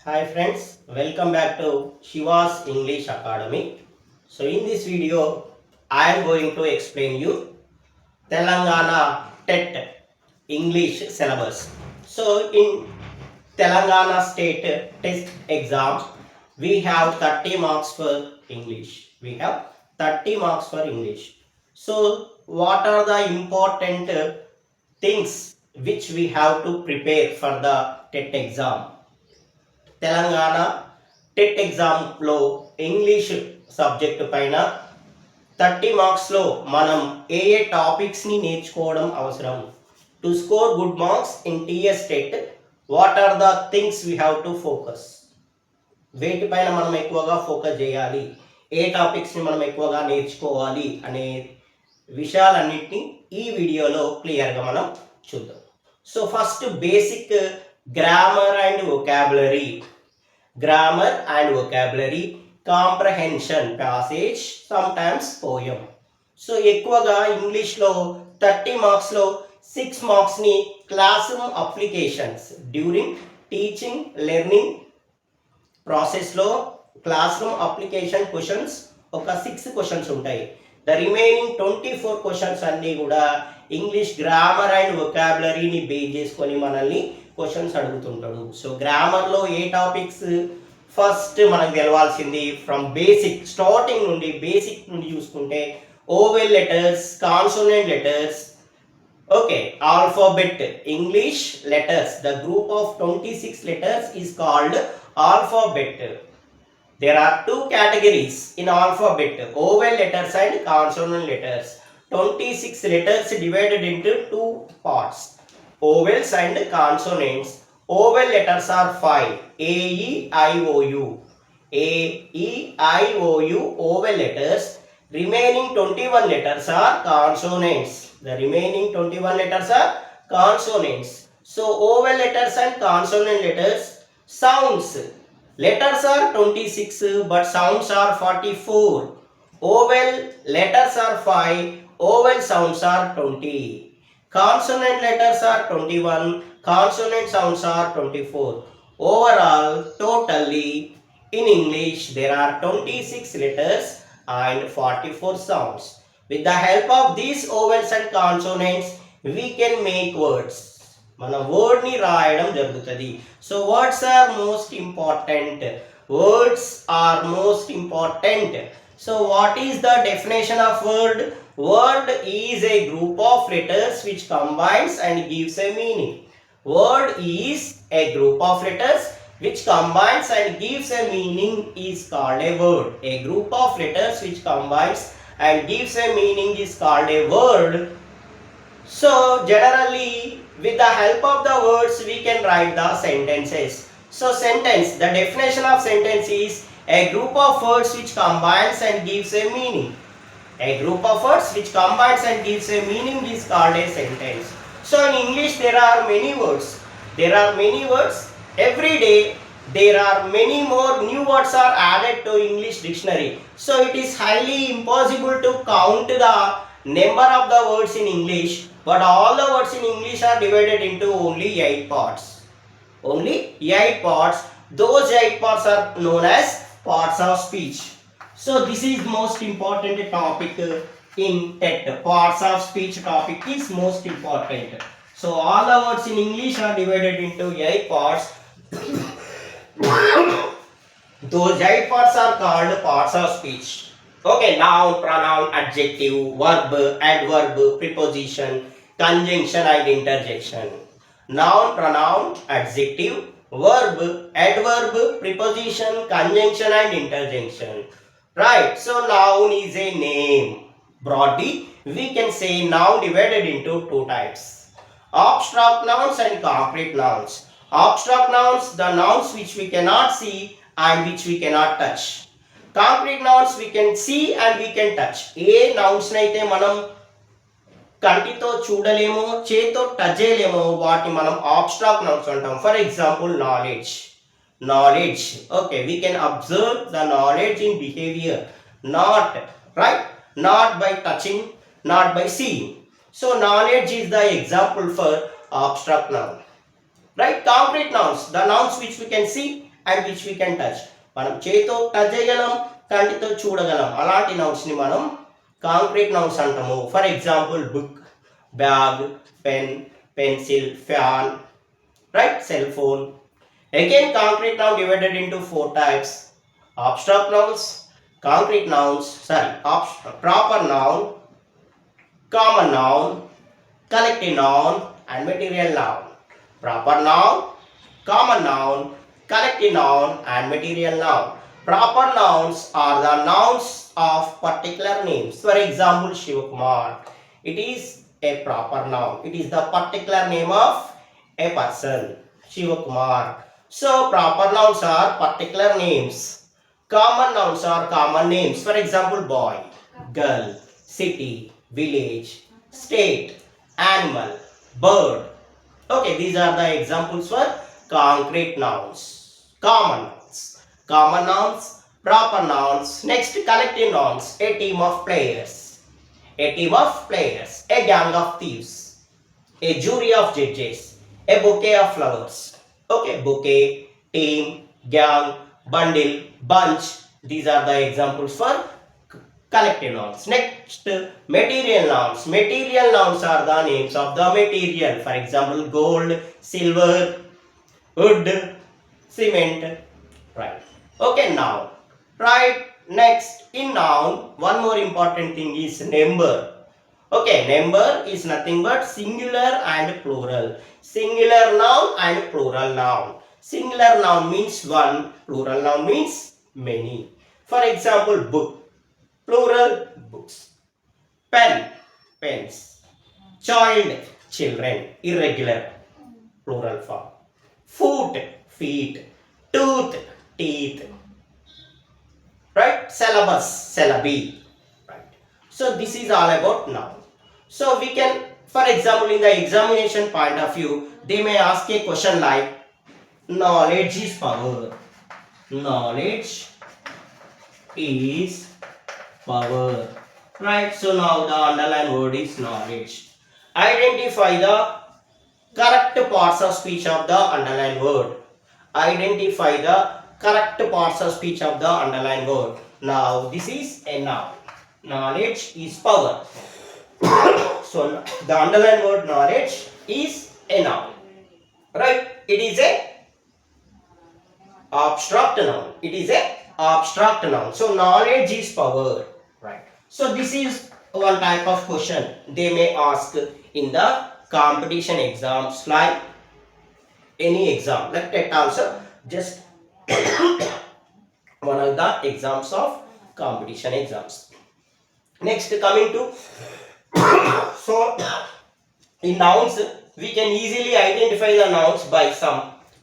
Hi friends, welcome back to Shiva's English Academy. So in this video, I am going to explain you Telangana TET English syllabus. So in Telangana state test exams, we have 30 marks for English. We have 30 marks for English. So what are the important things which we have to prepare for the TET exam? Telangana TET ఎగ్జామ్లో English subject పైన 30 మార్క్స్లో మనం ఏ ఏ టాపిక్స్ని నేర్చుకోవడం అవసరం to score good marks in TS TET what are the things we have to focus వేటిపైన మనం ఎక్కువగా ఫోకస్ చేయాలి ఏ టాపిక్స్ని మనం ఎక్కువగా నేర్చుకోవాలి అనే విషయాలన్నింటినీ ఈ వీడియోలో క్లియర్గా మనం చూద్దాం. So first basic grammar and vocabulary comprehension passage sometimes poem. So ఎక్కువగా ఇంగ్లీష్లో 30 మార్క్స్లో 6 మార్క్స్ని class room applications during teaching learning ప్రాసెస్లో క్లాస్ రూమ్ అప్లికేషన్ క్వశ్చన్స్ ఒక 6 క్వశ్చన్స్ ఉంటాయి. ద రిమైనింగ్ 24 క్వశ్చన్స్ అన్నీ కూడా ఇంగ్లీష్ గ్రామర్ అండ్ వొకాబులరీని బేస్ చేసుకొని మనల్ని క్వశ్చన్స్ అడుగుతుంటాడు. సో గ్రామర్లో ఏ టాపిక్స్ ఫస్ట్ మనకు తెలవాల్సింది ఫ్రమ్ బేసిక్ స్టార్టింగ్ నుండి బేసిక్ నుండి చూసుకుంటే vowel letters, consonant letters, okay, alphabet English letters. The group of 26 letters is called alphabet. There are two categories in alphabet, vowel letters and consonant letters. 26 letters divided into two parts, vowels and consonants. Vowel letters are 5, A, E, I, O, U. A, E, I, O, U, vowel letters. Remaining 21 letters are consonants. The remaining 21 letters are consonants. So vowel letters and consonant letters. Sounds. Letters are 26 but sounds are 44. Vowel letters are 5, vowel sounds are 20. Consonant letters are 21, consonant sounds are 24. Overall, totally in English there are 26 letters and 44 sounds. With the help of these vowels and consonants, we can make words. మన వర్డ్ని రాయడం జరుగుతుంది. So words are most important. So what is the definition of word? Word is a group of letters which combines and gives a meaning. Word is a group of letters which combines and gives a meaning is called a word. A group of letters which combines and gives a meaning is called a word. So generally with the help of the words we can write the sentences. So sentence, the definition of sentence is a group of words which combines and gives a meaning. A group of words which combines and gives a meaning is called a sentence. So in English there are many words. Every day there are many more new words are added to English dictionary. So it is highly impossible to count the number of the words in English, but all the words in English are divided into only 8 parts. Those 8 parts are known as parts of speech. So this is most important topic in TET. Parts of speech topic is most important. So all the words in English are divided into 8 parts. Those 8 parts are called parts of speech. Okay, noun, pronoun, adjective, verb, adverb, preposition, conjunction and interjection. Noun, pronoun, adjective, verb, adverb, preposition, conjunction and interjection. Right, so noun is a name. Broadly, we can say noun divided into 2 types. Abstract nouns and concrete nouns. Abstract nouns, the nouns which we cannot see and which we cannot touch. Concrete nouns we can see and we can touch. A nouns నైతే మనం కంటితో చూడలేమో, చేతో touch చేయలేమో వాటిని మనం abstract nouns అంటాం. For example knowledge, okay, we can observe the knowledge in behavior, not by touching, not by seeing. So knowledge is the example for abstract noun. Right? Concrete nouns, the nouns which we can see and which we can touch. మనం చేతితో touch చేయగలం, కంటితో చూడగలం. అలాంటి నౌన్స్ని మనం concrete nouns అంటాము. For example book, bag, pen, pencil, fan, right? Cell phone. Again, concrete noun divided into 4 types: abstract nouns, concrete nouns, proper noun, common noun, collective noun, and material noun. Proper noun, common noun, collective noun, and material noun. Proper nouns are the nouns of particular names. For example, Shivakumar. It is a proper noun. It is the particular name of a person, Shivakumar. So proper nouns are particular names. Common nouns are common names. For example, boy, girl, city, village, state, animal, bird. Okay, these are the examples for concrete nouns. Common nouns. Common nouns, proper nouns. Next, collective nouns. A team of players. A team of players. A gang of thieves. A jury of judges. A bouquet of flowers. Okay, bouquet, team, gang, bundle, bunch. These are the examples for collective nouns. Next, material nouns. Material nouns are the names of the material. For example, gold, silver, wood, cement. Right. Okay, noun. Right. Next, in noun, one more important thing is number. Okay, number is nothing but singular and plural. Singular noun and plural noun. Singular noun means one, plural noun means many. For example, book, plural, books. Pen, pens. Child, children, irregular, plural form. Foot, feet. Tooth, teeth. Right? Syllabus, syllabi. Right. So this is all about noun. So we can, for example, in the examination point of view, they may ask a question like, knowledge is power. Knowledge is power. Right? So now the underlined word is knowledge. Identify the correct parts of speech of the underlined word. Identify the correct parts of speech of the underlined word. Now this is a noun. Knowledge is power. So the underlined word knowledge is a noun. Right? It is a abstract noun. It is a abstract noun. So knowledge is power. Right. So this is one type of question they may ask in the competition exams, like any exam, like TET also, just one of the exams of competition exams. Next, coming to so in nouns we can easily identify the nouns by some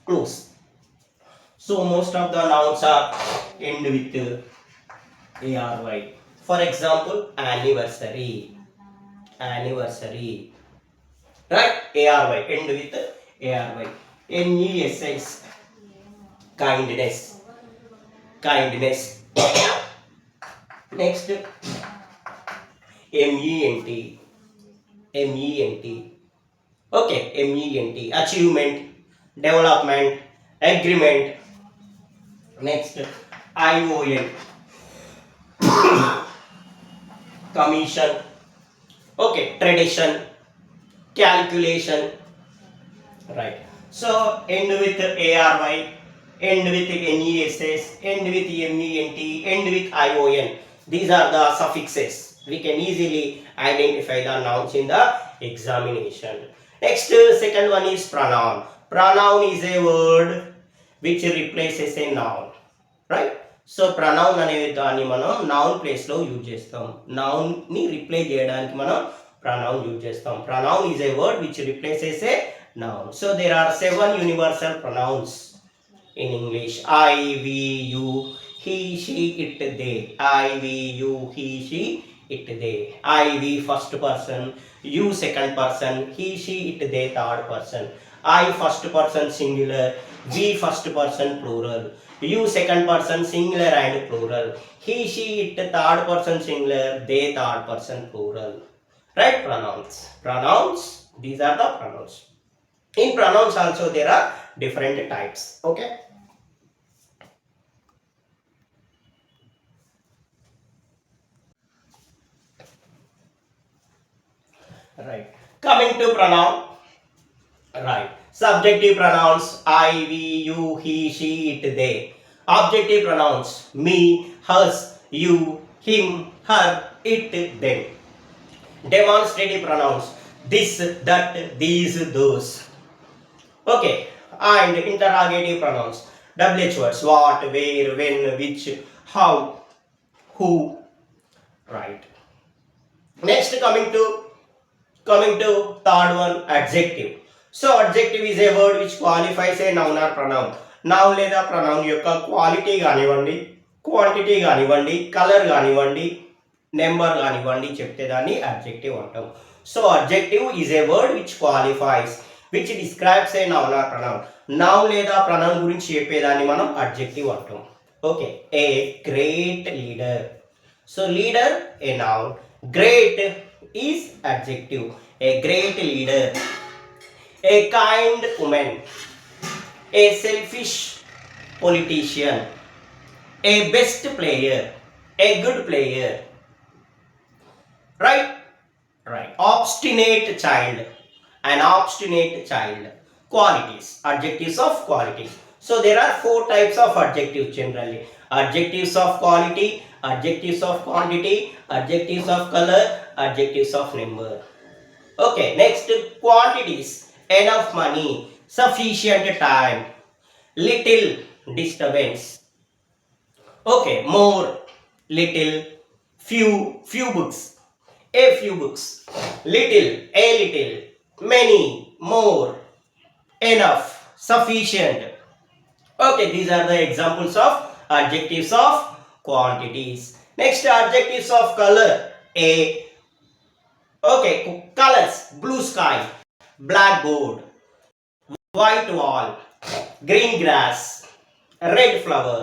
clues. So most of the nouns are end with ARY. For example, anniversary. Anniversary. Right? ARY. End with ARY. NESS. Kindness. Kindness. Next, MENT. MENT. Okay, MENT. Achievement, development, agreement. Next, ION. Commission. Okay, tradition, calculation. Right. So end with ARY, end with NESS, end with MENT, end with ION. These are the suffixes. We can easily identify the nouns in the examination. Next, second one is pronoun. Pronoun is a word which replaces a noun. Right? So pronoun అనే దాన్ని మనం noun place లో use చేస్తాం. Noun ని replace చేయడానికి మనం pronoun use చేస్తాం. Pronoun is a word which replaces a noun. So there are 7 universal pronouns in English. I, we, you, he, she, it, they. I, we, you, he, she, it, they. I, we first person, you second person, he, she, it, they third person. I first person singular, we first person plural, you second person singular and plural, he, she, it third person singular, they third person plural. Right? Pronouns. Pronouns, these are the pronouns. In pronouns also there are different types. Okay. Right. Coming to pronoun. Right. Subjective pronouns I, we, you, he, she, it, they. Objective pronouns me, us, you, him, her, it, them. Demonstrative pronouns this, that, these, those. Okay. And interrogative pronouns WH words what, where, when, which, how, who. Right. Next coming to third one adjective. So adjective is a word which qualifies a noun or pronoun. Noun లేదా pronoun యొక్క quality కానివ్వండి, quantity కానివ్వండి, colour కానివ్వండి, number కానివ్వండి చెప్తే దాన్ని adjective అంటాం. So adjective is a word which qualifies, which describes a noun or pronoun. Noun లేదా pronoun గురించి చెప్పేదాన్ని మనం adjective అంటాం. Okay, a great leader. So leader a noun, great is adjective. A great leader, a kind woman, a selfish politician, a best player, a good player. Right? Right. Obstinate child, an obstinate child. Qualities, adjectives of qualities. So there are four types of adjectives generally. Adjectives of quality, adjectives of quantity, adjectives of color, adjectives of number. Okay, next quantities. Enough money, sufficient time, little disturbance. Okay, more, little, few books, a few books, little, a little, many, more, enough, sufficient. Okay, these are the examples of adjectives of quantities. Next, adjectives of color. Okay, colors: blue sky, blackboard, white wall, green grass, red flower,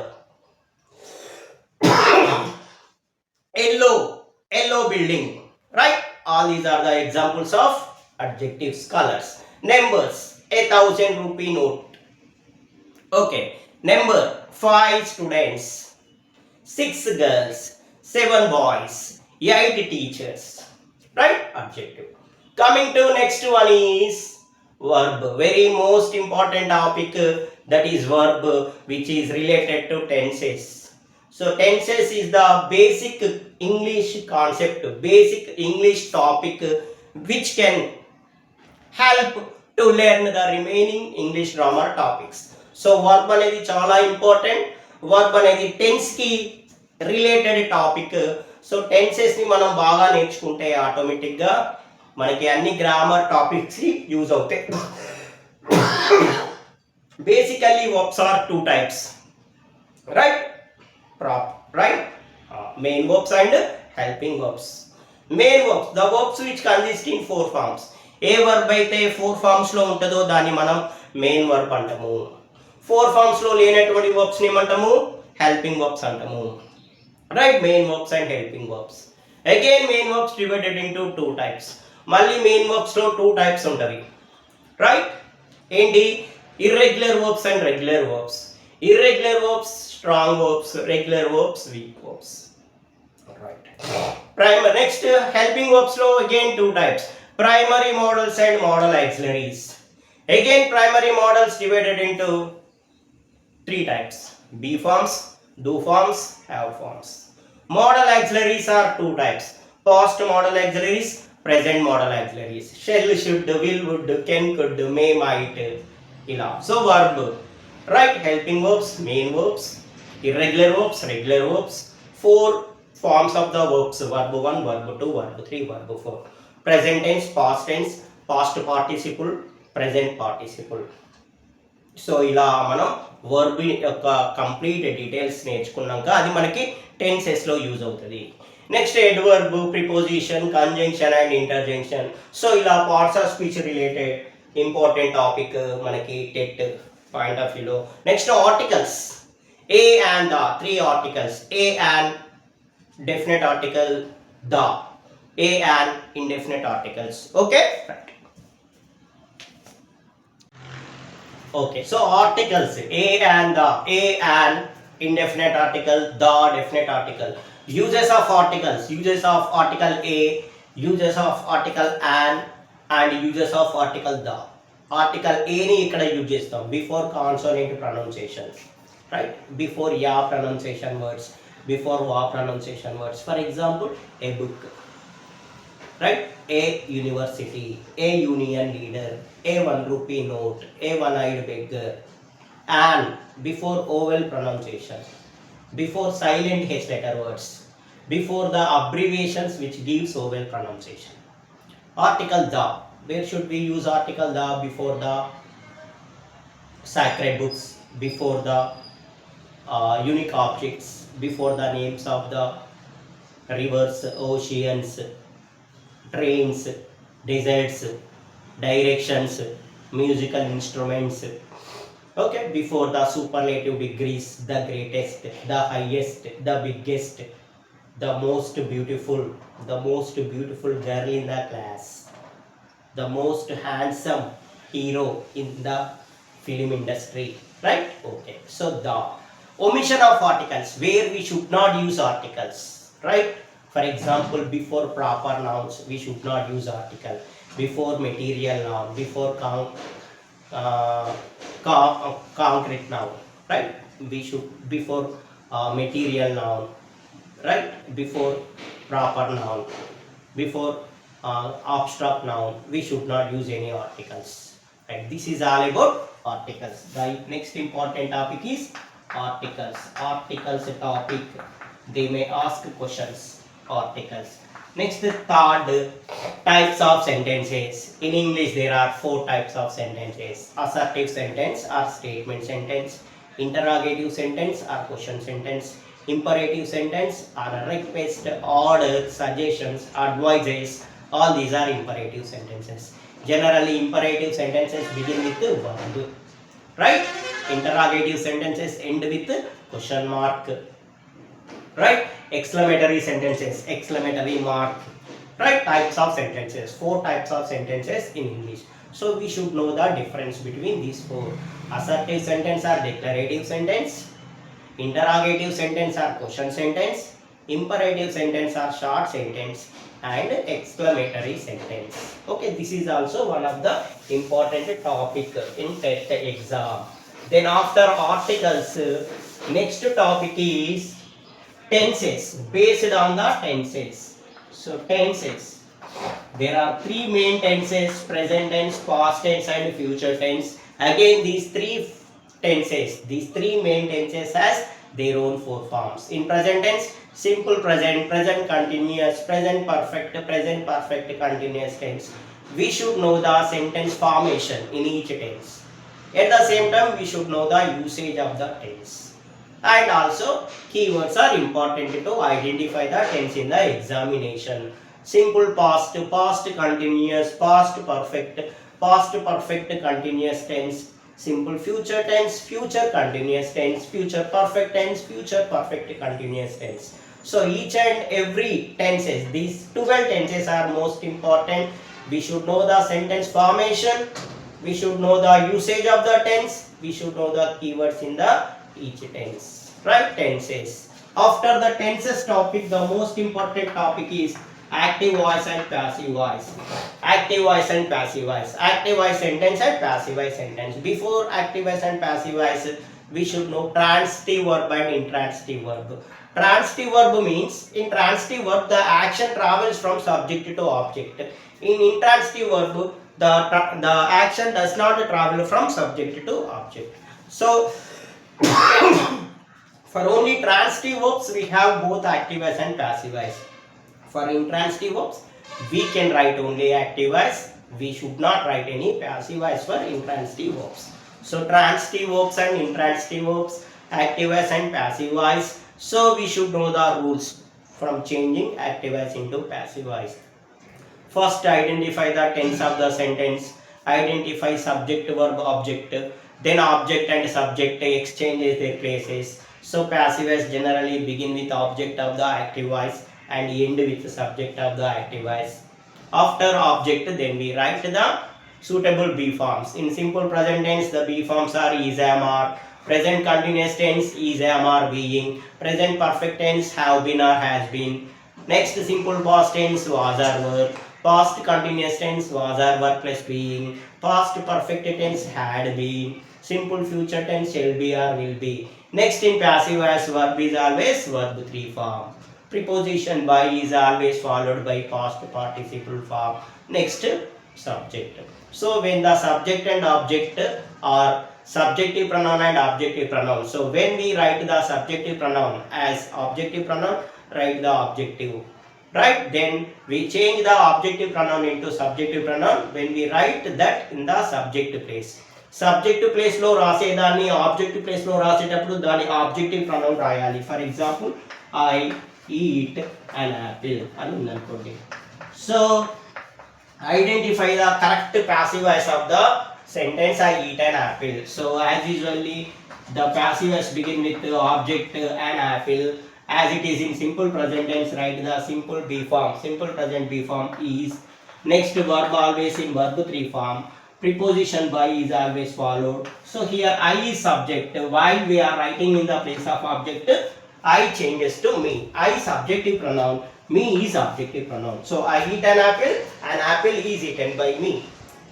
yellow building. Right? All these are the examples of adjectives. Colors. Numbers: 1,000 rupee note. Okay, number: 5 students, 6 girls, 7 boys, 8 teachers. Right? Adjective. Coming to next one is verb. Very most important topic, that is verb, which is related to tenses. So tenses is the basic English concept, basic English topic which can help to learn the remaining English grammar topics. So verb అనేది చాలా important. Verb అనేది tense కి related topic. So tenses ని మనం బాగా నేర్చుకుంటే automatic గా మనకి అన్ని గ్రామర్ టాపిక్స్ యూజ్ అవుతాయి. Basically verbs are 2 types, right? Right, main verbs and helping verbs. Main verbs, the verbs which consist in 4 forms. ఏ వర్బ్ అయితే 4 forms లో ఉంటుందో దాన్ని మనం మెయిన్ వర్బ్ అంటాము. 4 forms లో లేనటువంటి వర్బ్స్ ని ఏమంటాము? హెల్పింగ్ వర్బ్స్ అంటాము. Right? Main verbs and helping verbs. Again main verbs divided into 2 types. మళ్ళీ మెయిన్ వర్బ్స్ లో 2 types ఉంటవి. రైట్? ఏంటి? Irregular verbs and regular verbs. Irregular verbs strong verbs, regular verbs week verbs. Right. Primary. Next helping verbs లో again 2 types. Primary modals and modal auxiliaries. Again primary modals divided into 3 types: be forms, do forms, have forms. Modal auxiliaries are 2 types: past modal auxiliaries, present modal auxiliaries. Shall, should, will, would, can, could, may, might, ila. So verb, right? Helping verbs, main verbs, irregular verbs, regular verbs. 4 forms of the verbs: verb 1, verb 2, verb 3, verb 4. Present tense, past tense, past participle, present participle. So ఇలా మనం verb యొక్క complete details నేర్చుకున్నాక అది మనకి టెన్సెస్లో use అవుతుంది. Next adverb, preposition, conjunction and interjection. So ఇలా parts of speech related important topic మనకి టెట్ పాయింట్ ఆఫ్ వ్యూలో. Next articles. A and the, 3 articles. A and definite article, the. A and indefinite articles. Okay? Right. Okay, so articles: a and the, a and indefinite article, the definite article. Uses of articles: uses of article A, uses of article and uses of article the. Article a ని ఇక్కడ use చేస్తాం before consonant pronunciations, right? Before ya pronunciation words, before wa pronunciation words. For example a book, right? A university, a union leader, a 1 rupee note, a one-eyed beggar. And before vowel pronunciation, before silent H letter words, before the abbreviations which gives vowel pronunciation. Article the, where should we use article the? Before the sacred books, before the unique objects, before the names of the rivers, oceans, trains, deserts, directions, musical instruments. Okay, before the superlative degrees, the greatest, the highest, the biggest, the most beautiful girl in the class, the most handsome hero in the film industry, right? Okay, so the omission of articles, where we should not use articles, right? For example, before proper nouns we should not use article, before material noun, before concrete noun, right? We should before material noun, right? Before proper noun, before abstract noun, we should not use any articles, right? This is all about articles. The next important topic is articles. Articles topic, they may ask questions. Articles. Next, the third types of sentences. In English there are 4 types of sentences: assertive sentence or statement sentence, interrogative sentence or question sentence, imperative sentence or request, order, suggestions, advices. All these are imperative sentences. Generally imperative sentences begin with verb, right? Interrogative sentences end with question mark, right? Exclamatory sentences, exclamatory mark, right? Types of sentences, 4 types of sentences in English. So we should know the difference between these 4. Assertive sentence or declarative sentence, interrogative sentence or question sentence, imperative sentence or short sentence, and exclamatory sentence. Okay, this is also one of the important topic in TET exam. Then after articles, next topic is tenses, based on the tenses. So tenses, there are 3 main tenses: present tense, past tense, and future tense. Again, these 3 main tenses has their own 4 forms. In present tense, simple present, present continuous, present perfect continuous tense. We should know the sentence formation in each tense. At the same time, we should know the usage of the tense. And also keywords are important to identify the tense in the examination. Simple past, past continuous, past perfect continuous tense. Simple future tense, future continuous tense, future perfect tense, future perfect continuous tense. So each and every tenses, these 12 tenses are most important. We should know the sentence formation, we should know the usage of the tense, we should know the keywords in the each tense, right? Tenses. After the tenses topic, the most important topic is active voice and passive voice. Active voice and passive voice, active voice sentence and passive voice sentence. Before active voice and passive voice, we should know transitive verb and intransitive verb. Transitive verb means, in transitive verb the action travels from subject to object. In intransitive verb, the action does not travel from subject to object. So for only transitive verbs we have both active voice and passive voice. For intransitive verbs we can write only active voice, we should not write any passive voice for intransitive verbs. So transitive verbs and intransitive verbs, active voice and passive voice. So we should know the rules from changing active voice into passive voice. First, identify the tense of the sentence, identify subject, verb, object, then object and subject exchanges their places. So passive voice generally begin with object of the active voice and end with the subject of the active voice. After object, then we write the suitable B forms. In simple present tense, the B forms are is, am, are. Present continuous tense, is, am, are, being. Present perfect tense, have been or has been. Next, simple past tense was or were. Past continuous tense was or were plus being. Past perfect tense had been. Simple future tense shall be or will be. Next, in passive voice, verb is always verb 3 form. Preposition by is always followed by past participle form. Next, subject. So when the subject and object are subjective pronoun and objective pronoun. So when we write the subjective pronoun as objective pronoun, write the objective. Right? Then we change the objective pronoun into subjective pronoun when we write that in the subject place. Subject ప్లేస్లో రాసేదాన్ని objective ప్లేస్లో రాసేటప్పుడు దాని objective pronoun రాయాలి. For example I eat an apple అని ఉందనుకోండి. So identify the correct passive voice of the sentence I eat an apple. So as usually the passive voice begin with object an apple. As it is in simple present tense, write the simple B form. Simple present B form is. Next, verb always in verb 3 form. Preposition by is always followed. So here I is subject. While we are writing in the place of object, I changes to me. I subjective pronoun. Me is objective pronoun. So I eat an apple is eaten by me.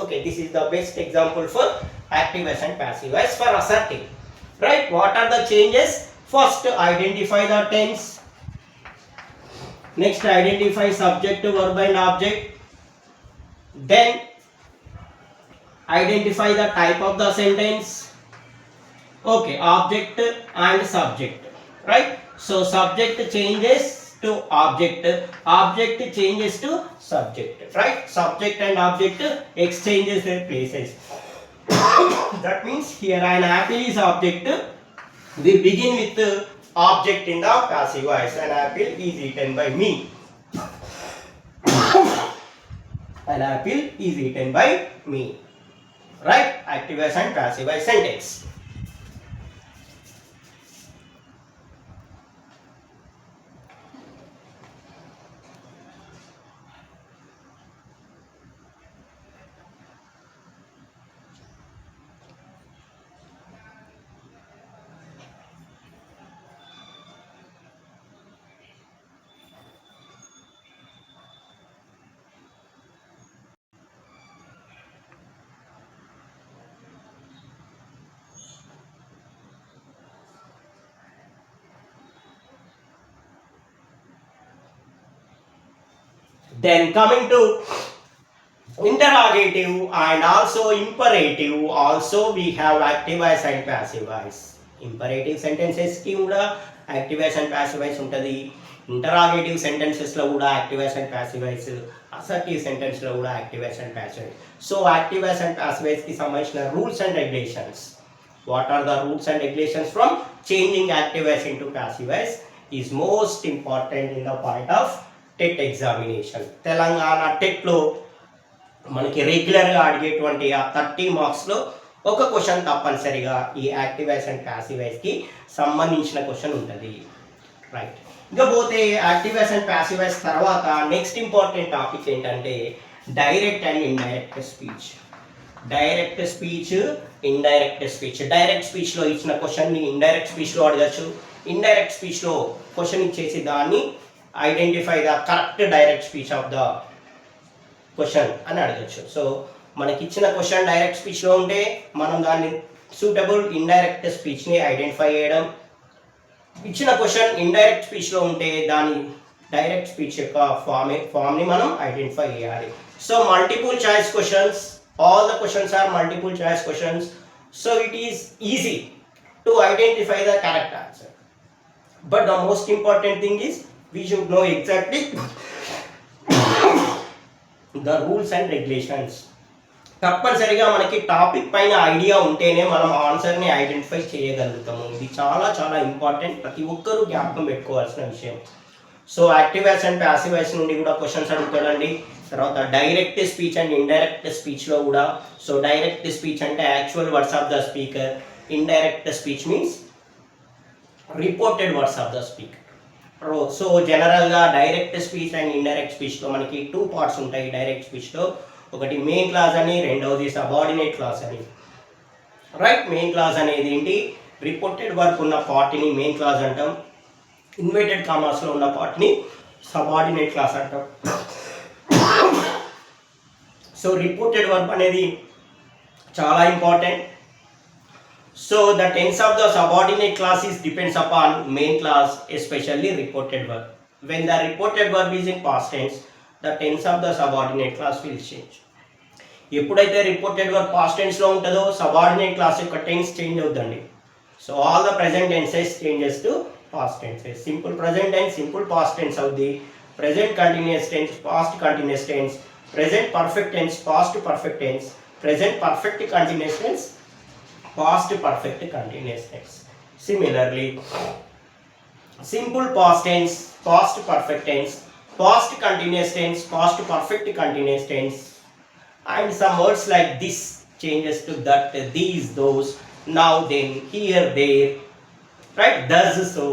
Okay, this is the best example for active voice and passive voice for assertive. Right? What are the changes? First, identify the tense. Next, identify subject, verb and object. Then, identify the type of the sentence. Okay, object and subject. Right? So, subject changes to object changes to subject, right? Subject and object exchanges their places. That means here an apple is object. We begin with the object in the passive voice. An apple is eaten by me. An apple is eaten by me. Right? Active voice and passive voice sentence. Then coming to interrogative and also imperative, also we have active voice and passive voice. Imperative sentences ki kuda active voice and passive voice untadi. Interrogative sentences lo kuda active voice and passive voice. Assertive sentence lo kuda active voice and passive voice. So active voice and passive voice ki sambandhina rules and regulations. What are the rules and regulations from changing active voice into passive voice is most important in the point of TET examination. Telangana టెట్లో మనకి రెగ్యులర్గా అడిగేటువంటి ఆ 30 మార్క్స్లో ఒక question తప్పనిసరిగా ఈ active voice and passive వాయిస్కి సంబంధించిన క్వశ్చన్ ఉంటుంది. రైట్, ఇంకా పోతే active voice and passive voice తర్వాత నెక్స్ట్ ఇంపార్టెంట్ టాపిక్ ఏంటంటే direct and indirect speech. Direct speech, indirect speech. Direct స్పీచ్లో ఇచ్చిన క్వశ్చన్ని ఇండైరెక్ట్ స్పీచ్లో అడగచ్చు. ఇండైరెక్ట్ స్పీచ్లో క్వశ్చన్ ఇచ్చేసి దాన్ని identify the correct direct speech of the question అని అడగచ్చు. సో మనకి ఇచ్చిన క్వశ్చన్ డైరెక్ట్ స్పీచ్లో ఉంటే మనం దాన్ని సూటబుల్ ఇండైరెక్ట్ స్పీచ్ని ఐడెంటిఫై చేయడం. ఇచ్చిన క్వశ్చన్ ఇండైరెక్ట్ స్పీచ్లో ఉంటే దాని డైరెక్ట్ స్పీచ్ యొక్క ఫామ్ని మనం ఐడెంటిఫై చేయాలి. So multiple choice questions, all the questions are multiple choice questions. So it is easy to identify the correct answer. But the most important thing is we should know exactly the rules and regulations. తప్పనిసరిగా మనకి topic పైన idea ఉంటేనే మనం ఆన్సర్ని identify చేయగలుగుతాము. ఇది చాలా చాలా ఇంపార్టెంట్, ప్రతి ఒక్కరూ జ్ఞాపకం పెట్టుకోవాల్సిన విషయం. So active voice and passive voice నుండి కూడా క్వశ్చన్స్ అడుగుతాడండి. తర్వాత డైరెక్ట్ స్పీచ్ అండ్ ఇండైరెక్ట్ స్పీచ్లో కూడా. సో డైరెక్ట్ స్పీచ్ అంటే actual words of the speaker. Indirect speech means reported words of the speaker. So జనరల్గా డైరెక్ట్ స్పీచ్ అండ్ ఇండైరెక్ట్ స్పీచ్లో మనకి 2 parts ఉంటాయి. Direct స్పీచ్లో ఒకటి main clause అని, రెండవది సబార్డినేట్ క్లాజ్ అని. Right, main clause అనేది ఏంటి? రిపోర్టెడ్ వర్క్ ఉన్న పార్ట్ని మెయిన్ క్లాజ్ అంటాం. ఇన్వర్టెడ్ కామాస్లో ఉన్న పార్ట్ని సబార్డినేట్ క్లాస్ అంటాం. సో రిపోర్టెడ్ వర్బ్ అనేది చాలా important. So the tense of the subordinate class is depends upon main class, especially reported verb. When the reported verb is in past tense, the tense of the subordinate class will change. ఎప్పుడైతే reported verb past tense లో ఉంటుందో subordinate clause యొక్క tense change అవుతుందండి. So all the present tenses changes to past tenses. Simple present tense simple past tense అవుద్ది, present continuous tense past continuous tense, present perfect tense past perfect tense, present perfect continuous tense past perfect continuous tense. Similarly, simple past tense, past perfect tense, past continuous tense, past perfect continuous tense, and some words like this changes to that, these, those, now, then, here, there, right? Thus, so,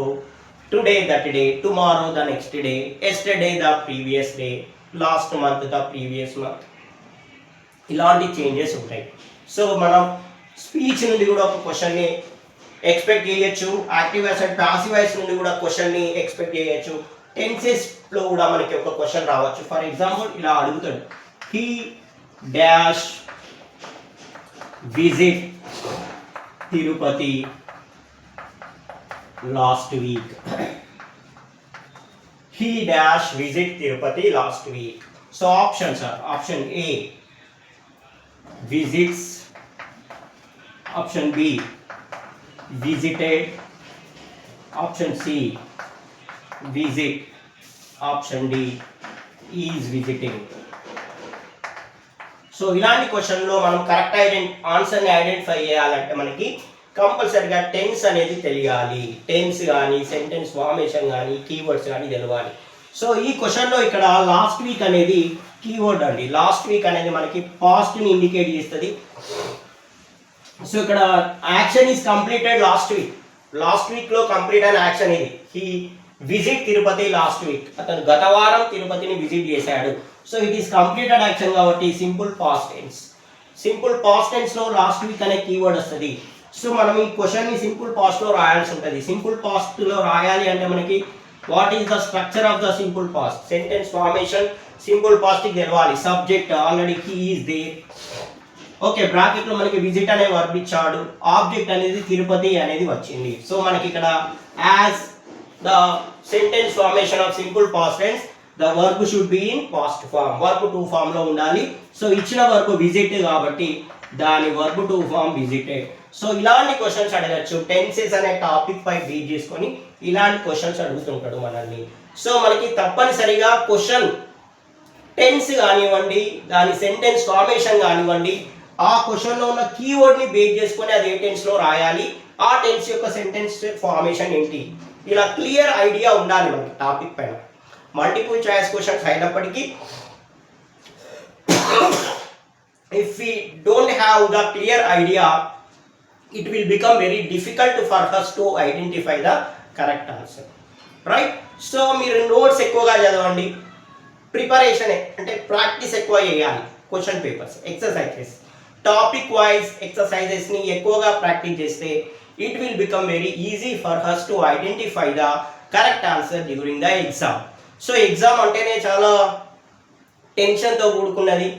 today, that day, tomorrow, the next day, yesterday, the previous day, last month, the previous month. ఇలాంటి changes ఉంటాయి. So మనం speech నుండి కూడా ఒక క్వశ్చన్ని expect చేయొచ్చు, active voice and passive voice నుండి కూడా క్వశ్చన్ని ఎక్స్పెక్ట్ చేయొచ్చు, టెన్సెస్లో కూడా మనకి ఒక క్వశ్చన్ రావచ్చు. ఫర్ ఎగ్జాంపుల్ ఇలా అడుగుతాడు, he dash visit Tirupati last week. He dash visit Tirupati last week. So options are option A visits, option B visited, option C visit, option D is visiting. So ఇలాంటి క్వశ్చన్లో మనం కరెక్ట్ ఆన్సర్ని identify చేయాలంటే మనకి కంపల్సరీగా tense అనేది తెలియాలి. టెన్స్ కానీ సెంటెన్స్ ఫార్మేషన్ కానీ కీవర్డ్స్ కానీ తెలవాలి. సో ఈ క్వశ్చన్లో ఇక్కడ లాస్ట్ వీక్ అనేది కీవర్డ్ అండి. లాస్ట్ వీక్ అనేది మనకి పాస్ట్ని ఇండికేట్ చేస్తుంది. సో ఇక్కడ action is completed last week. Last వీక్లో కంప్లీట్ అయిన యాక్షన్ ఇది. He visit Tirupati last week. అతను గత వారం తిరుపతిని విజిట్ చేశాడు. So it is completed action కాబట్టి simple past tense. Simple past టెన్స్లో లాస్ట్ వీక్ అనే కీవర్డ్ వస్తుంది. సో మనం ఈ క్వశ్చన్ని సింపుల్ పాస్ట్లో రాయాల్సి ఉంటుంది. సింపుల్ పాస్ట్లో రాయాలి అంటే మనకి what is the structure of the simple past, sentence formation simple past కి తెలవాలి. Subject already he is there. Okay, bracket లో మనకి విజిట్ అనే వర్బ్ ఇచ్చాడు, ఆబ్జెక్ట్ అనేది తిరుపతి అనేది వచ్చింది. సో మనకి ఇక్కడ as the sentence formation of simple past tense the verb should be in past form. Verb two form లో ఉండాలి. సో ఇచ్చిన వర్బ్ విజిట్ కాబట్టి దాని verb two form visited. So ఇలాంటి క్వశ్చన్స్ అడగచ్చు. టెన్సెస్ అనే టాపిక్ పై బేస్ చేసుకొని ఇలాంటి క్వశ్చన్స్ అడుగుతుంటాడు మనల్ని. సో మనకి తప్పనిసరిగా క్వశ్చన్ టెన్స్ కానివ్వండి, దాని సెంటెన్స్ ఫార్మేషన్ కానివ్వండి, ఆ క్వశ్చన్లో ఉన్న కీవర్డ్ని బేస్ చేసుకొని అది ఏ టెన్స్లో రాయాలి, ఆ టెన్స్ యొక్క సెంటెన్స్ ఫార్మేషన్ ఏంటి, ఇలా క్లియర్ ఐడియా ఉండాలి మనకి టాపిక్ పైన. మల్టిపుల్ చాయిస్ క్వశ్చన్స్ అయినప్పటికీ if we don't have the clear idea, it will become very difficult for us to identify the correct answer, right? So మీరు నోట్స్ ఎక్కువగా చదవండి, ప్రిపరేషన్ అంటే ప్రాక్టీస్ ఎక్కువ చేయాలి. Question papers, exercises, topic wise ఎక్సర్సైజెస్ని ఎక్కువగా practice చేస్తే it will become very easy for us to identify the correct answer during the exam. So exam అంటేనే చాలా టెన్షన్తో కూడుకున్నది.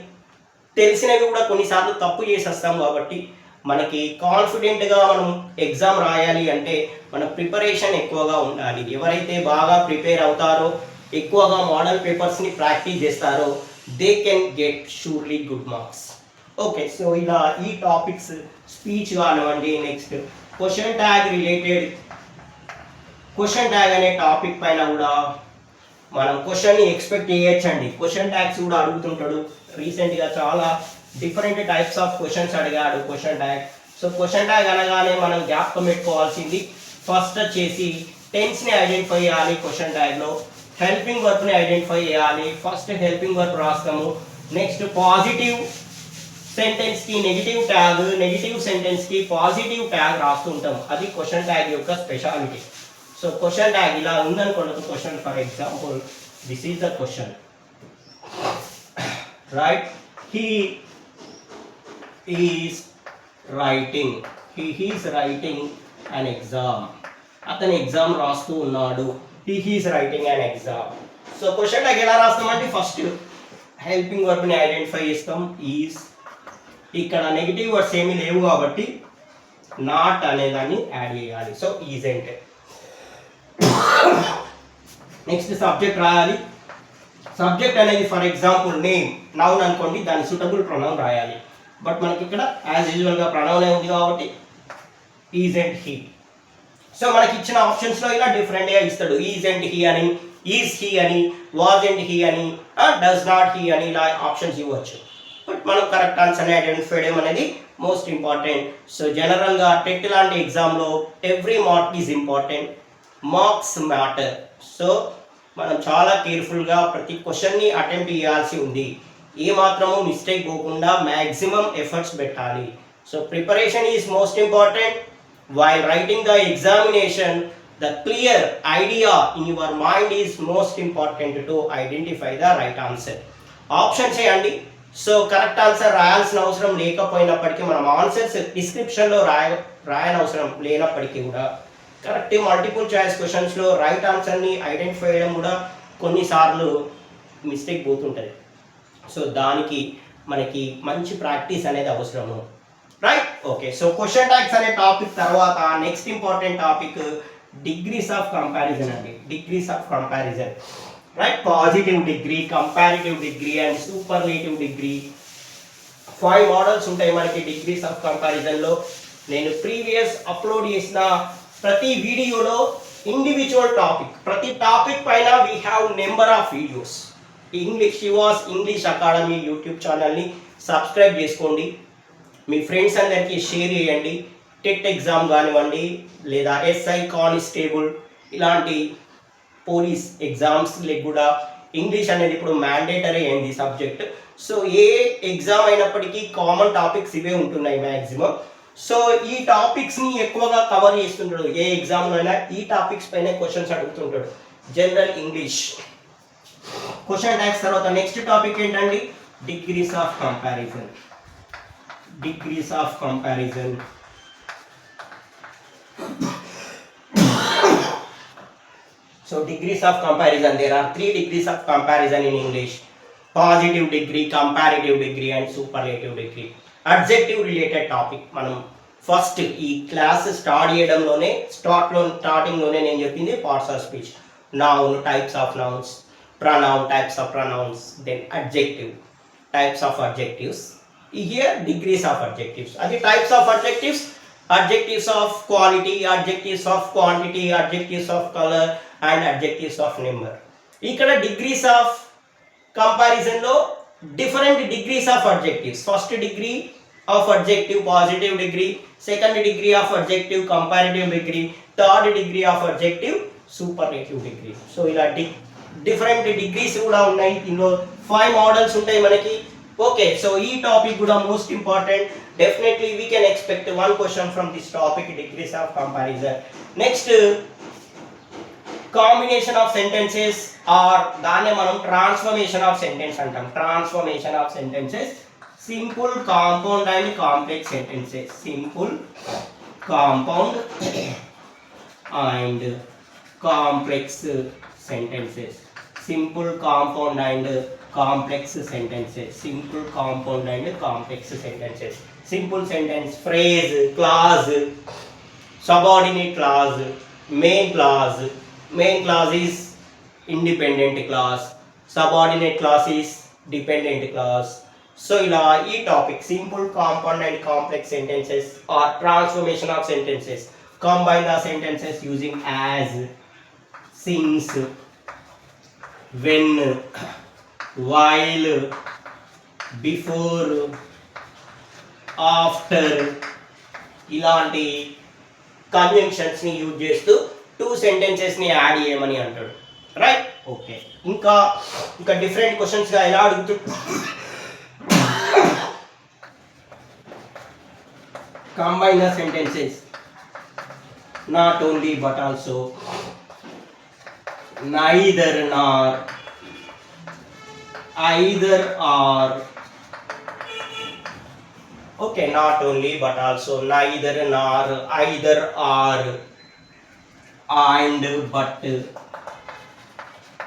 తెలిసినవి కూడా కొన్నిసార్లు తప్పు చేసేస్తాం కాబట్టి మనకి కాన్ఫిడెంట్గా మనం ఎగ్జామ్ రాయాలి అంటే మన ప్రిపరేషన్ ఎక్కువగా ఉండాలి. ఎవరైతే బాగా ప్రిపేర్ అవుతారో, ఎక్కువగా మోడల్ పేపర్స్ని ప్రాక్టీస్ చేస్తారో they can get surely good marks. Okay, so ఇలా ఈ టాపిక్స్ స్పీచ్ కానివ్వండి, next question tag related, question tag అనే టాపిక్ పైన కూడా మనం క్వశ్చన్ని ఎక్స్పెక్ట్ చేయొచ్చండి. క్వశ్చన్ ట్యాగ్స్ కూడా అడుగుతుంటాడు. రీసెంట్గా చాలా డిఫరెంట్ టైప్స్ ఆఫ్ క్వశ్చన్స్ అడిగాడు question tag. So question tag అనగానే మనం జ్ఞాపకం పెట్టుకోవాల్సింది ఫస్ట్ వచ్చేసి టెన్స్ని ఐడెంటిఫై చేయాలి. క్వశ్చన్ ట్యాగ్లో హెల్పింగ్ వర్బ్ని ఐడెంటిఫై చేయాలి. ఫస్ట్ హెల్పింగ్ వర్బ్ రాస్తాము. నెక్స్ట్ పాజిటివ్ సెంటెన్స్కి నెగిటివ్ ట్యాగ్, నెగిటివ్ సెంటెన్స్కి పాజిటివ్ ట్యాగ్ రాస్తుంటాం. అది క్వశ్చన్ ట్యాగ్ యొక్క స్పెషాలిటీ. సో క్వశ్చన్ ట్యాగ్ ఇలా ఉందనుకోండి. Question for example this is the question, right? He is writing an exam. అతను ఎగ్జామ్ రాస్తూ ఉన్నాడు. He is writing an exam. So question నాకు ఎలా రాస్తామంటే ఫస్ట్ హెల్పింగ్ వర్బ్ని ఐడెంటిఫై చేస్తాం ఈజ్. ఇక్కడ నెగిటివ్ వర్డ్స్ ఏమీ లేవు కాబట్టి నాట్ అనేదాన్ని యాడ్ చేయాలి. So isn't. నెక్స్ట్ సబ్జెక్ట్ రాయాలి. సబ్జెక్ట్ అనేది ఫర్ ఎగ్జాంపుల్ నేమ్ నౌన్ అనుకోండి, దాని సూటబుల్ ప్రొనౌన్ రాయాలి. బట్ మనకి ఇక్కడ యాజ్ యూజువల్గా ప్రొనౌన్ ఉంది కాబట్టి ఈజ్ అండ్ హీ. సో మనకి ఇచ్చిన ఆప్షన్స్లో ఇలా డిఫరెంట్గా ఇస్తాడు. ఈజ్ అండ్ హీ అని, ఈజ్ హీ అని, వాజ్ అండ్ హీ అని, డస్ నాట్ హీ అని ఇలా ఆప్షన్స్ ఇవ్వచ్చు. బట్ మనం కరెక్ట్ ఆన్సర్ని ఐడెంటిఫై చేయడం అనేది మోస్ట్ ఇంపార్టెంట్. సో జనరల్గా టెట్ లాంటి ఎగ్జామ్లో every mark is important, marks matter. So మనం చాలా కేర్ఫుల్గా ప్రతి క్వశ్చన్ని అటెంప్ట్ చేయాల్సి ఉంది. ఏ మాత్రము మిస్టేక్ పోకుండా మ్యాక్సిమం ఎఫర్ట్స్ పెట్టాలి. So preparation is most important. While writing the examination the clear idea in your mind is most important to identify the right answer. Option చేయండి. సో కరెక్ట్ ఆన్సర్ రాయాల్సిన అవసరం లేకపోయినప్పటికీ, మనం answers డిస్క్రిప్షన్లో రాయనవసరం లేనప్పటికీ కూడా correct multiple choice క్వశ్చన్స్లో right ఆన్సర్ని identify చేయడం కూడా కొన్నిసార్లు మిస్టేక్ పోతుంటుంది. సో దానికి మనకి మంచి ప్రాక్టీస్ అనేది అవసరము. Right, okay. So question tags అనే టాపిక్ తర్వాత next important topic degrees of comparison అండి. Degrees of comparison, right? Positive degree, comparative degree and superlative degree. 5 models ఉంటాయి మనకి డిగ్రీస్ ఆఫ్ కంపారిజన్లో. నేను ప్రీవియస్ అప్లోడ్ చేసిన ప్రతి వీడియోలో ఇండివిజువల్ టాపిక్, ప్రతి టాపిక్ పైన we have number of videos. She was English academy YouTube ఛానల్ని సబ్స్క్రైబ్ చేసుకోండి, మీ ఫ్రెండ్స్ అందరికీ షేర్ చేయండి. టెట్ ఎగ్జామ్ కానివ్వండి, లేదా ఎస్ఐ కానిస్టేబుల్ ఇలాంటి పోలీస్ ఎగ్జామ్స్కి కూడా ఇంగ్లీష్ అనేది ఇప్పుడు మ్యాండేటరీ అయింది సబ్జెక్ట్. సో ఏ ఎగ్జామ్ అయినప్పటికీ కామన్ టాపిక్స్ ఇవే ఉంటున్నాయి మ్యాక్సిమం. సో ఈ టాపిక్స్ని ఎక్కువగా కవర్ చేస్తుంటాడు. ఏ ఎగ్జామ్లో అయినా ఈ టాపిక్స్ పైన క్వశ్చన్స్ అడుగుతుంటాడు. General English. క్వశ్చన్ ట్యాగ్స్ తర్వాత నెక్స్ట్ టాపిక్ ఏంటండి? Degrees of comparison. Degrees of comparison. So degrees of comparison, there are 3 degrees of comparison in English: positive degree, comparative degree and superlative degree. Adjective related topic. మనం first ఈ class start చేయడంలోనే స్టార్టింగ్లోనే నేను చెప్పింది parts of speech, noun, types of nouns, pronoun, types of pronouns, then adjective, types of adjectives. Here degrees of adjectives. Adi types of adjectives: adjectives of quality, adjectives of quantity, adjectives of color and adjectives of number. Ikkada degrees of comparison lo different degrees of adjectives. First degree of adjective positive degree, second degree of adjective comparative degree, third degree of adjective superlative degree. So ila different degrees kuda unnai. Inlo 5 models untayi manaki. Okay, so e topic kuda most important. Definitely we can expect one question from this topic, degrees of comparison. Next, combination of sentences or dane manam transformation of sentence antam. Transformation of sentences: simple, compound and complex sentences. Simple, compound and complex sentences. Simple, compound and complex sentences. Simple, compound and complex sentences. Simple sentence: phrase, clause, subordinate clause, main clause. Main clause is independent clause, subordinate clause is dependent clause. So ila ee topic simple, compound and complex sentences or transformation of sentences. Combine the sentences using as, since, when, while, before, after ఇలాంటి conventions ని use చేస్తూ 2 sentences ని add చేయమని అంటాడు. Right, okay. ఇంకా different questions గా ఎలా అడుగుతూ combine the sentences, not only but also, neither nor, either or. Okay, not only but also, neither nor, either or, and but,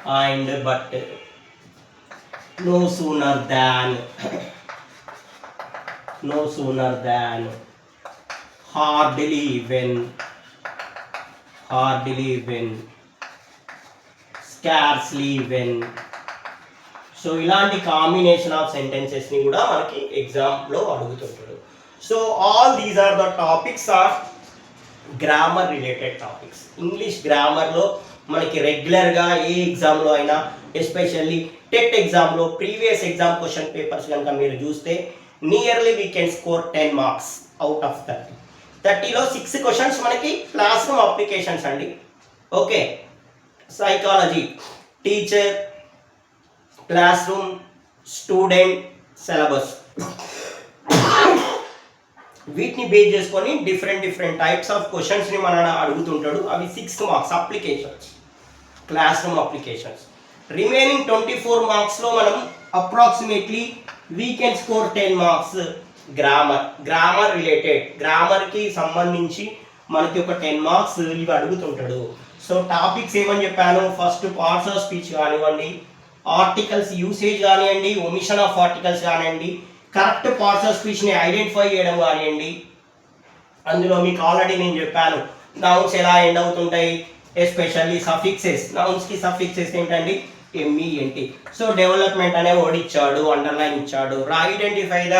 and but, no sooner than, no sooner than, hardly when, hardly when, scarcely when. So ఇలాంటి combination of సెంటెన్సెస్ని కూడా మనకి ఎగ్జామ్లో అడుగుతుంటాడు. So all these are the topics of grammar related topics. English గ్రామర్లో మనకి రెగ్యులర్గా ఏ ఎగ్జామ్లో అయినా, ఎస్పెషల్లీ టెట్ ఎగ్జామ్లో ప్రీవియస్ ఎగ్జామ్ క్వశ్చన్ పేపర్స్ కనుక మీరు చూస్తే nearly we can score 10 marks out of 30. 30లో 6 క్వశ్చన్స్ మనకి క్లాస్ రూమ్ అప్లికేషన్స్ అండి. Okay, psychology, teacher, classroom, student, syllabus, వీటిని బేస్ చేసుకొని డిఫరెంట్ టైప్స్ ఆఫ్ క్వశ్చన్స్ని మన అడుగుతుంటాడు. అవి 6 marks applications, class room applications. Remaining 24 మార్క్స్లో మనం approximately we can score 10 marks grammar related, గ్రామర్కి సంబంధించి మనకి ఒక 10 మార్క్స్ ఇవి అడుగుతుంటాడు. సో టాపిక్స్ ఏమని చెప్పాను, ఫస్ట్ పార్ట్స్ ఆఫ్ స్పీచ్ కానివ్వండి, ఆర్టికల్స్ యూసేజ్ కానివ్వండి, ఒమిషన్ ఆఫ్ ఆర్టికల్స్ కానివ్వండి, కరెక్ట్ పార్ట్స్ ఆఫ్ స్పీచ్ని ఐడెంటిఫై చేయడం కానివ్వండి. అందులో మీకు ఆల్రెడీ నేను చెప్పాను నౌన్స్ ఎలా ఎండ్ అవుతుంటాయి, ఎస్పెషల్లీ సఫిక్సెస్. నౌన్స్కి సఫిక్సెస్ ఏంటండి, MENT. సో డెవలప్మెంట్ అనే వర్డ్ ఇచ్చాడు, అండర్లైన్ ఇచ్చాడు. Identify the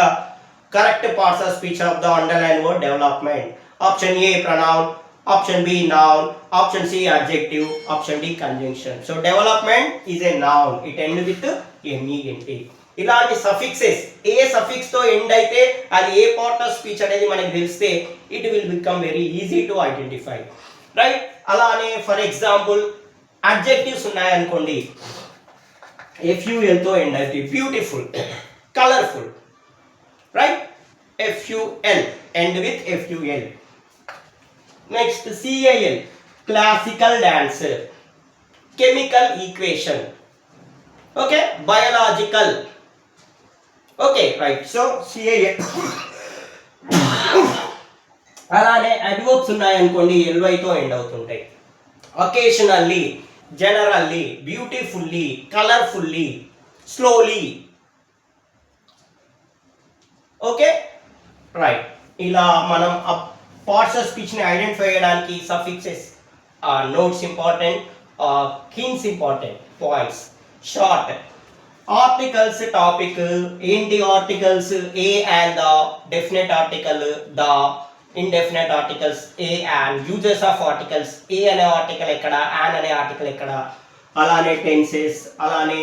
correct parts of speech of the underline word development. Option A pronoun, option B noun, option C adjective, option D conjunction. So development is a noun, it ends with MENT. ఇలాంటి suffixes ఏ suffix తో end అయితే అది ఏ part of speech అనేది మనకి తెలిస్తే it will become very easy to identify, right. అలానే for example adjectives ఉన్నాయనుకోండి, FUL తో ఎండ్ అయితే beautiful, colourful, right. FUL end with FUL. Next CAL, classical dance, chemical equation, okay, biological, okay, right. So CAL. అలానే adverbs ఉన్నాయనుకోండి, LY తో end అవుతుంటాయి. Occasionally, generally, beautifully, colourfully, slowly, okay, right. ఇలా మనం parts of స్పీచ్ని identify చేయడానికి suffixes, notes important, hints important, points short. Articles topic ఏంటి, articles a and the, definite article the, indefinite articles a and, uses of articles a అనే article ఎక్కడ, an అనే article ఎక్కడ, అలానే టెన్సెస్, అలానే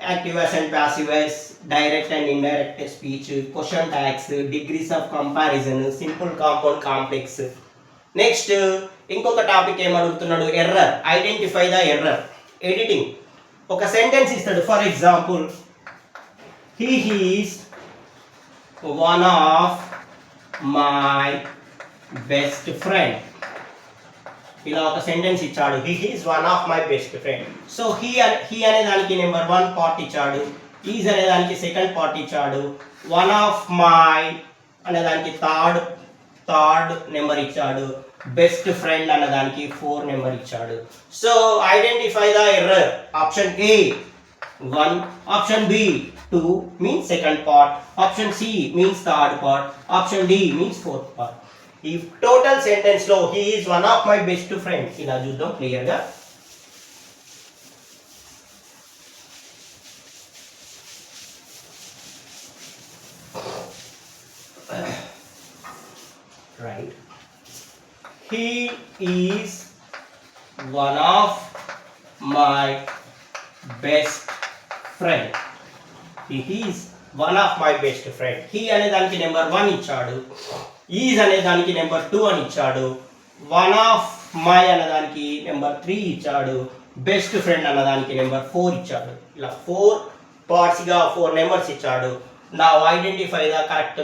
active voice and passive voice, direct and indirect speech, question tags, degrees of comparison, simple, compound, complex. Next ఇంకొక topic ఏమడుగుతున్నాడు, error, identify the error. Editing, ఒక sentence ఇస్తాడు, for example he is one of my best friend. ఇలా ఒక sentence ఇచ్చాడు, he is one of my best friend. So he అనే దానికి number 1 part ఇచ్చాడు, ఈజ్ అనే దానికి సెకండ్ పార్ట్ ఇచ్చాడు, వన్ ఆఫ్ మై అనే దానికి థర్డ్ నెంబర్ ఇచ్చాడు, బెస్ట్ ఫ్రెండ్ అనే దానికి 4 నెంబర్ ఇచ్చాడు. So identify the error. Option A 1, option B 2 means second part, option C means third part, option D means fourth part. ఈ total sentence లో he is one of my best friend ఇలా చూద్దాం clear గా. Right, he is one of my best friend. He is one of my best friend. He అనే దానికి number 1 ఇచ్చాడు, is అనే దానికి నెంబర్ 2 అని ఇచ్చాడు, వన్ ఆఫ్ మై అనే దానికి నెంబర్ 3 ఇచ్చాడు, బెస్ట్ ఫ్రెండ్ అన్న దానికి నెంబర్ 4 ఇచ్చాడు. ఇలా 4 పార్ట్స్గా 4 నెంబర్స్ ఇచ్చాడు. నా identify the correct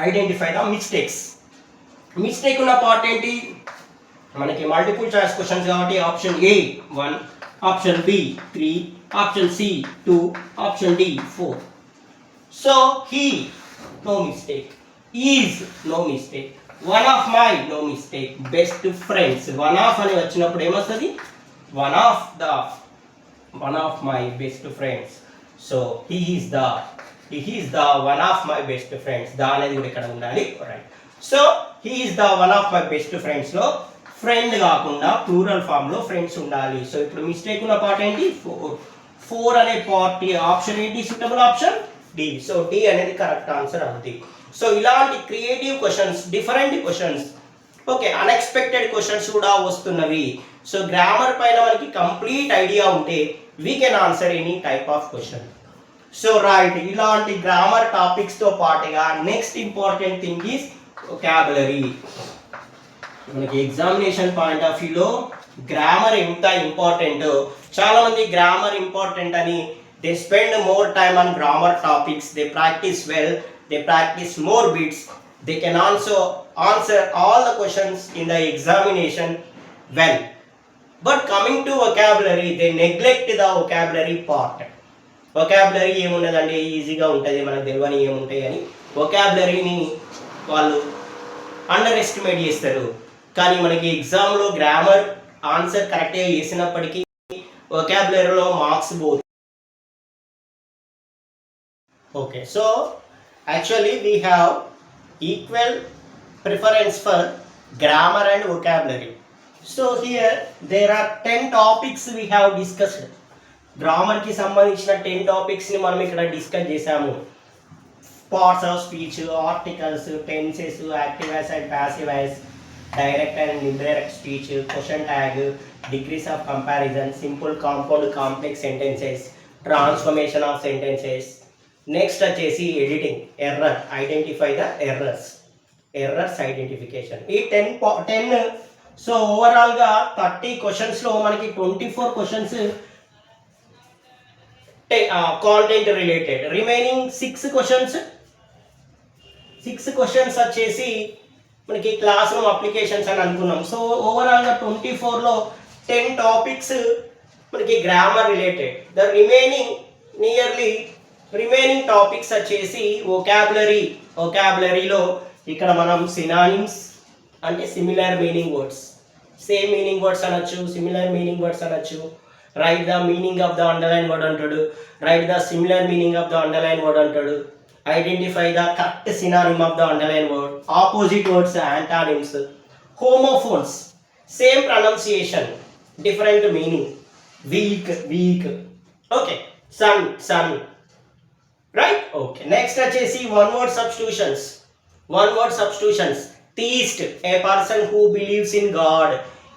identify the mistakes. Mistake ఉన్న పార్ట్ ఏంటి, మనకి మల్టిపుల్ చాయిస్ క్వశ్చన్స్ కాబట్టి option A 1, option B 3, option C 2, option D 4. So he, no mistake. Is, no mistake. One of my, no mistake, best friends. One of అని వచ్చినప్పుడు ఏమొస్తుంది? One of my best friends. So he is the one of my best friends. The అనేది కూడా ఇక్కడ ఉండాలి. Right. So he is the one of my best friends లో friend కాకుండా plural form లో ఫ్రెండ్స్ ఉండాలి. సో ఇప్పుడు మిస్టేక్ ఉన్న పార్ట్ ఏంటి? ఫోర్ అనే పార్ట్ ఆప్షన్ ఏంటి? Suitable option D. So D అనేది కరెక్ట్ ఆన్సర్ అవుతుంది. సో ఇలాంటి creative questions, different questions, okay, unexpected questions కూడా వస్తున్నవి. సో గ్రామర్ పైన మనకి కంప్లీట్ ఐడియా ఉంటే we can answer any type of question. So right, ఇలాంటి గ్రామర్ టాపిక్స్ తో పాటుగా next important thing is vocabulary. మనకి ఎగ్జామినేషన్ పాయింట్ ఆఫ్ వ్యూలో గ్రామర్ ఎంత ఇంపార్టెంట్. చాలా మంది గ్రామర్ ఇంపార్టెంట్ అని they spend more time on grammar topics, they practice well, they practice more bits, they can also answer all the questions in the examination well. But coming to vocabulary, they neglect the vocabulary part. vocabulary ఏమున్నదంటే ఈజీగా ఉంటుంది, మనకు తెలియని ఏముంటాయి అని vocabularyని వాళ్ళు under estimate చేస్తారు. కానీ మనకి ఎగ్జామ్లో గ్రామర్ ఆన్సర్ కరెక్ట్గా చేసినప్పటికీ vocabularyలో మార్క్స్ పోతుంది. Okay, so actually we have equal preference for grammar and vocabulary. So here there are 10 topics we have discussed. Grammar ki sambandhinchina 10 topics ni manam ikkada discuss chesamu. Parts of speech, articles, tenses, active voice and passive voice, direct and indirect speech, question tag, degrees of comparison, simple, compound, complex sentences, transformation of sentences. Next వచ్చేసి editing, error, identify the errors identification. ఈ 10 so ఓవరాల్గా 30 క్వశ్చన్స్లో మనకి 24 questions content related, remaining 6 questions వచ్చేసి మనకి class room applications అని అనుకున్నాం. So ఓవరాల్గా 24లో 10 టాపిక్స్ మనకి grammar related. The remaining topics వచ్చేసి వొకాబులరీలో ఇక్కడ మనం సినానిమ్స్ అంటే similar meaning words, same meaning words అనొచ్చు, సిమిలర్ మీనింగ్ వర్డ్స్ అనొచ్చు. Right the meaning of the underline word అంటాడు, right the similar meaning of the underline word అంటాడు, identify the correct synonym of the underline word, opposite words antonyms, homophones, same pronunciation, different meaning, week, okay, son. Right? Okay. Next వచ్చేసి one word substitutions. Theist, a person who believes in God.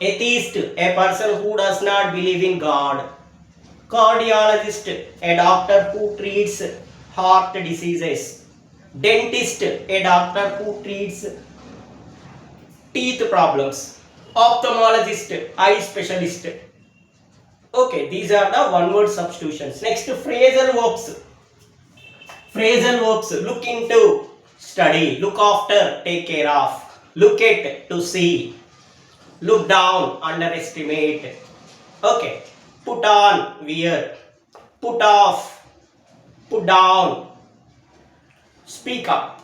Atheist, a person who does not believe in God. Cardiologist, a doctor who treats heart diseases. Dentist, a doctor who treats teeth problems. Ophthalmologist, eye specialist. Okay, these are the one word substitutions. Next, phrasal verbs. Look into, study, look after, take care of, look at, to see, look down, underestimate, okay, put on, wear, put off, put down, speak up,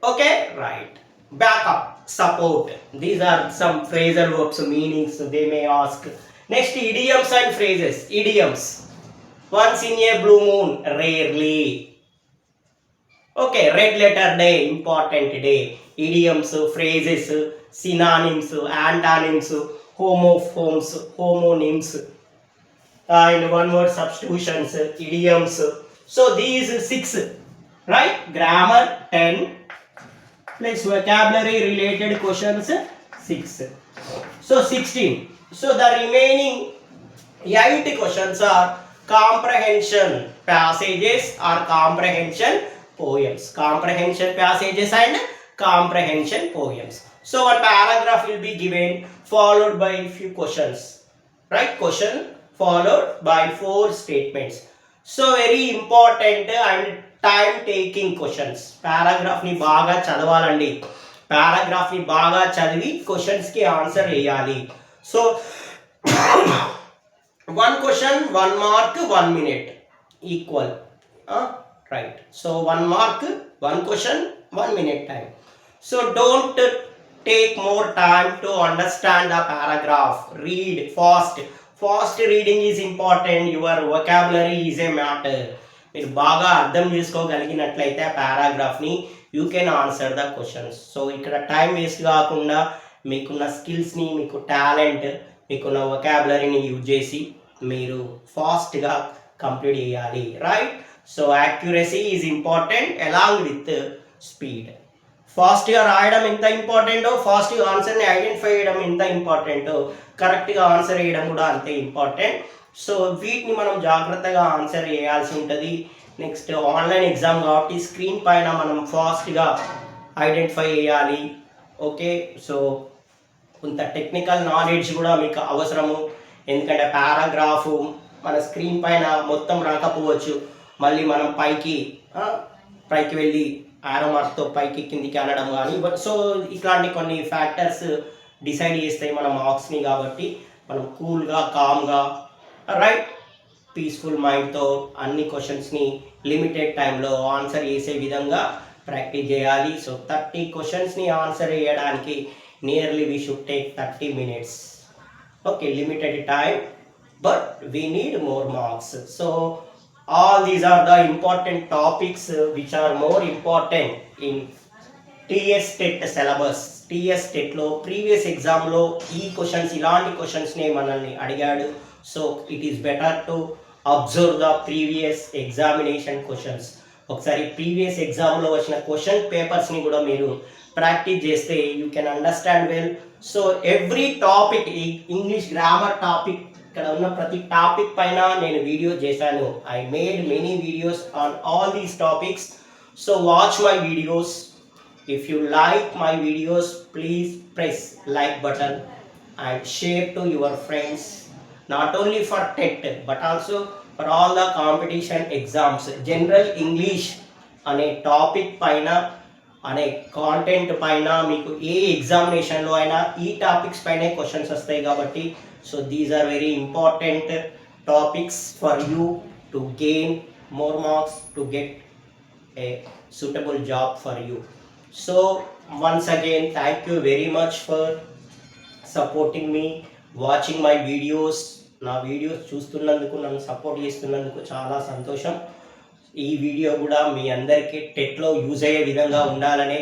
okay, right, back up, support. These are some phrasal verbs meanings they may ask. Next, idioms and phrases. Idioms: once in a blue moon, rarely. Okay, red letter day, important day. Idioms, phrases, synonyms, antonyms, homophones, homonyms, and one word substitutions, idioms. So these 6, right? Grammar 10 plus vocabulary related questions 6. So 16. So the remaining 8 questions are comprehension passages or comprehension poems. Comprehension passages and comprehension poems. So one paragraph will be given followed by a few questions. Right? Question followed by 4 statements. So very important and time taking questions. Paragraph ni baga chadavalandi. Paragraph ni baga chadivi questions ki answer cheyali. So one question, 1 mark, 1 minute equal. Right. So 1 mark, 1 question, 1 minute time. So don't take more time to understand the paragraph. Read fast. Fast reading is important. Your vocabulary is a matter. మీరు బాగా అర్థం చేసుకోగలిగినట్లయితే పారాగ్రాఫ్ని you can answer the questions. So ఇక్కడ time waste కాకుండా మీకున్న స్కిల్స్ని, మీకు టాలెంట్, మీకున్న వొకాబులరీని యూజ్ చేసి మీరు ఫాస్ట్గా కంప్లీట్ చేయాలి, right? So accuracy is important along with speed. ఫాస్ట్గా రాయడం ఎంత ఇంపార్టెంటో, ఫాస్ట్గా ఆన్సర్ని ఐడెంటిఫై చేయడం ఎంత ఇంపార్టెంటో, కరెక్ట్గా ఆన్సర్ చేయడం కూడా అంతే ఇంపార్టెంట్. సో వీటిని మనం జాగ్రత్తగా ఆన్సర్ చేయాల్సి ఉంటుంది. నెక్స్ట్ ఆన్లైన్ ఎగ్జామ్ కాబట్టి స్క్రీన్ పైన మనం ఫాస్ట్గా ఐడెంటిఫై చేయాలి. ఓకే, సో కొంత టెక్నికల్ నాలెడ్జ్ కూడా మీకు అవసరము. ఎందుకంటే పారాగ్రాఫ్ మన స్క్రీన్ పైన మొత్తం రాకపోవచ్చు, మళ్ళీ మనం పైకి వెళ్ళి ఆరో మార్క్తో పైకి కిందికి అనడం కానీ, సో ఇట్లాంటి కొన్ని ఫ్యాక్టర్స్ డిసైడ్ చేస్తాయి మన మార్క్స్ని. కాబట్టి మనం కూల్గా, కామ్గా, రైట్, పీస్ఫుల్ మైండ్తో అన్ని క్వశ్చన్స్ని లిమిటెడ్ టైంలో ఆన్సర్ చేసే విధంగా ప్రాక్టీస్ చేయాలి. సో 30 క్వశ్చన్స్ని ఆన్సర్ చేయడానికి nearly we should take 30 minutes. Okay, limited time, but we need more marks. So all these are the important topics which are more important in TS TET syllabus. TS TET లో previous ఎగ్జామ్లో ఈ questions, ఇలాంటి క్వశ్చన్స్నే మనల్ని అడిగాడు. So it is better to observe the previous examination questions. ఒకసారి previous ఎగ్జామ్లో వచ్చిన question పేపర్స్ని కూడా మీరు ప్రాక్టీస్ చేస్తే you can understand well. So every topic, English grammar topic, ఇక్కడ ఉన్న ప్రతి టాపిక్ పైన నేను వీడియో చేశాను. I made many videos on all these topics. So watch my videos. If you like my videos, please press like button and share to your friends. Not only for TET but also for all the competition exams. General English అనే topic పైన, అనే content పైన మీకు ఏ ఎగ్జామినేషన్లో అయినా ఈ topics పైనే questions వస్తాయి. కాబట్టి so these are very important topics for you to gain more marks, to get a suitable job for you. So once again, thank you very much for supporting me, watching my videos. నా videos చూస్తున్నందుకు, నన్ను support చేస్తున్నందుకు చాలా సంతోషం. ఈ video కూడా మీ అందరికీ టెట్లో use అయ్యే విధంగా ఉండాలనే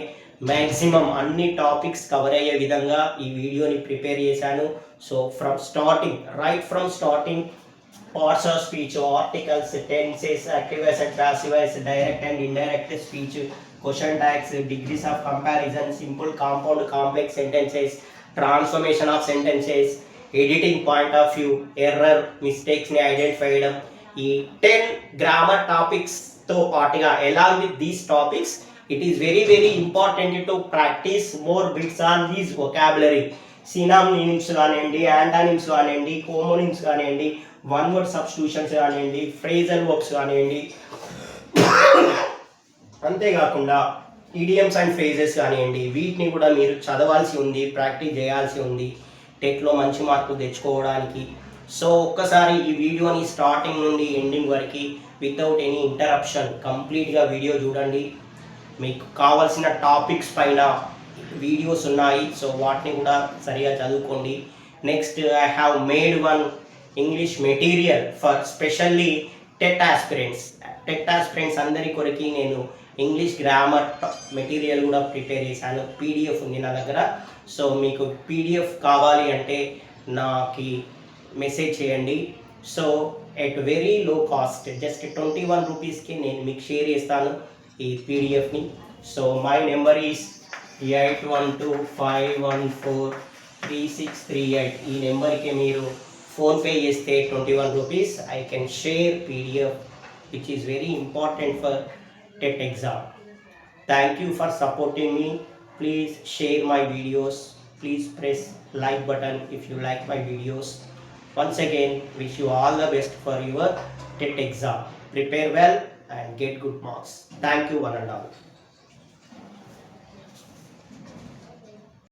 మ్యాక్సిమం అన్ని టాపిక్స్ కవర్ అయ్యే విధంగా ఈ వీడియోని ప్రిపేర్ చేశాను. So from starting, right from starting, parts of speech, articles, tenses, active voice and passive voice, direct and indirect speech, question tags, degrees of comparison, simple, compound, complex sentences, transformation of sentences, editing point of view, error, మిస్టేక్స్ని identify చేయడం, ఈ 10 grammar టాపిక్స్తో పాటుగా along with these topics it is very very important to practice more bits on these vocabulary. Synonyms కానివ్వండి, antonyms కానివ్వండి, homonyms కానివ్వండి, one word substitutions కానివ్వండి, phrasal verbs కానివ్వండి, అంతేకాకుండా ఈడియమ్స్ అండ్ ఫ్రేజెస్ కానివ్వండి, వీటిని కూడా మీరు చదవాల్సి ఉంది, ప్రాక్టీస్ చేయాల్సి ఉంది టెట్లో మంచి మార్కులు తెచ్చుకోవడానికి. సో ఒక్కసారి ఈ వీడియోని స్టార్టింగ్ నుండి ఎండింగ్ వరకు వితౌట్ ఎనీ ఇంటరప్షన్ కంప్లీట్గా వీడియో చూడండి. మీకు కావాల్సిన టాపిక్స్ పైన వీడియోస్ ఉన్నాయి. సో వాటిని కూడా సరిగా చదువుకోండి. Next I have made one English material for specially TET aspirants. TET aspirants అందరి కొరకు నేను ఇంగ్లీష్ గ్రామర్ మెటీరియల్ కూడా ప్రిపేర్ చేశాను. పీడిఎఫ్ ఉంది నా దగ్గర. సో మీకు పీడిఎఫ్ కావాలి అంటే నాకు మెసేజ్ చేయండి. So at very low cost, just 21 రూపీస్కి నేను మీకు షేర్ చేస్తాను ఈ పీడిఎఫ్ని. So my number is 8125143638. ఈ నెంబర్కి మీరు ఫోన్పే చేస్తే 21 rupees I can share PDF which is very important for TET exam. Thank you for supporting me. Please share my videos. Please press like button if you like my videos. Once again, wish you all the best for your TET exam. Prepare well and get good marks. Thank you one and all.